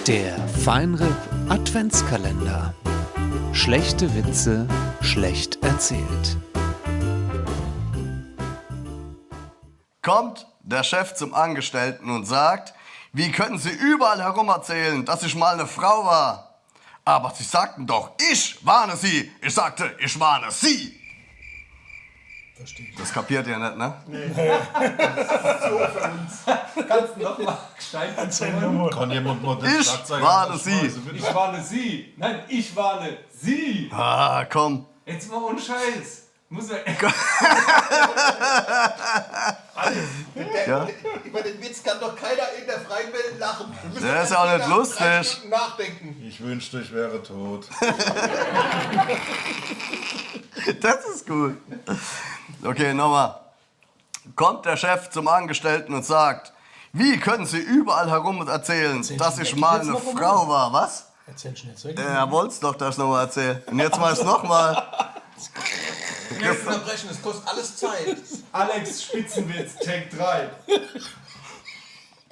Der Feinripp Adventskalender. Schlechte Witze schlecht erzählt. Kommt der Chef zum Angestellten und sagt, wie können Sie überall herum erzählen, dass ich mal eine Frau war? Aber Sie sagten doch, ich warne Sie. Ich sagte, ich warne Sie. Verstehe ich. Das kapiert ihr nicht, ne? Kannst du nochmal gescheit erzählen? Kann jemand mal den Ich Schlagzeuger warne rausschmeißen, Sie. bitte? Ich warne Sie. Nein, ich warne Sie. Ah, komm. Jetzt mal ohne Scheiß. Muss er. Ja? Über den Witz kann doch keiner in der freien Welt lachen. Wir müssen Der ist ja auch nicht erst wieder lustig. 3 Stunden nachdenken. Ich wünschte, ich wäre tot. Das ist gut. Okay, nochmal. Kommt der Chef zum Angestellten und sagt, wie können Sie überall herum erzählen, dass ich mal eine Frau war? Was? Erzähl schnell zu. Er wollte doch, dass ich nochmal erzähle. Und jetzt mal es nochmal. Jetzt unterbrechen, es kostet alles Zeit. Alex Spitzenwitz, Take 3.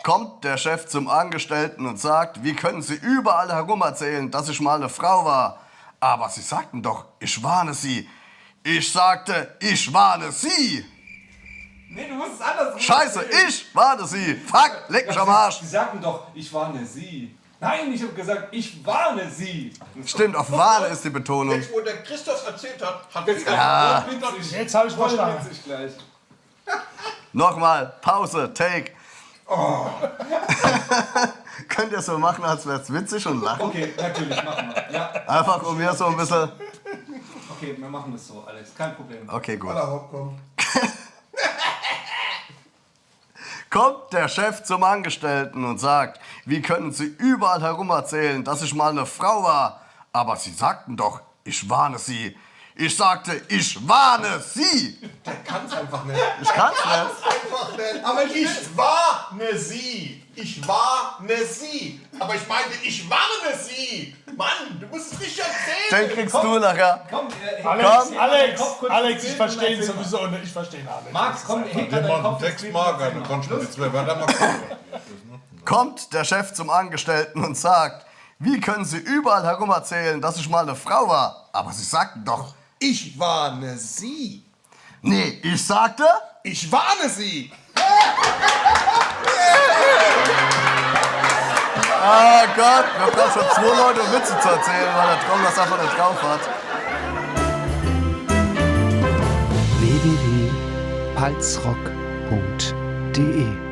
Kommt der Chef zum Angestellten und sagt, wie können Sie überall herum erzählen, dass ich mal eine Frau war? Aber Sie sagten doch, ich warne Sie. Ich sagte, ich warne Sie. Nee, du musst es anders Scheiße, ich warne Sie. Fuck, leck mich am Arsch. Sie sagten doch, ich warne Sie. Nein, ich habe gesagt, ich warne Sie. Stimmt, auf warne ist die Betonung. Jetzt, wo der Christoph erzählt hat, hat Ja. Witzig. Jetzt habe ich Voll verstanden. witzig gleich. Nochmal, Pause, Take. Könnt ihr so machen, als wäre es witzig und lachen? Okay, natürlich, machen wir. Ja, Einfach um mir so ein bisschen... okay, wir machen das so, Alex. Kein Problem. Okay, gut. Hoppkommen. Kommt der Chef zum Angestellten und sagt, wie können Sie überall herum erzählen, dass ich mal eine Frau war? Aber Sie sagten doch, ich warne Sie. Ich sagte, ich warne Sie. Der kann's einfach nicht. Ich kann's nicht. Einfach nicht. Aber ich warne Sie. Ich warne Sie. Aber ich meinte, ich warne Sie. Mann, du musst es nicht erzählen. Den kriegst du nachher. Komm, Alex, ich verstehe ihn sowieso nicht. Ich verstehe ihn Alex. Max, komm, heb mal Nimm deinen mal Kopf. einen Textmarker, du kannst mir die 2 Wörter mal gucken. Kommt der Chef zum Angestellten und sagt, wie können Sie überall herum erzählen, dass ich mal eine Frau war? Aber Sie sagten doch, Ich warne Sie. nee, ich sagte... Ich warne Sie. Ah Gott, wir brauchen schon 2 Leute, um Witze zu erzählen, weil der Trommler das einfach nicht drauf hat. www.palzrock.de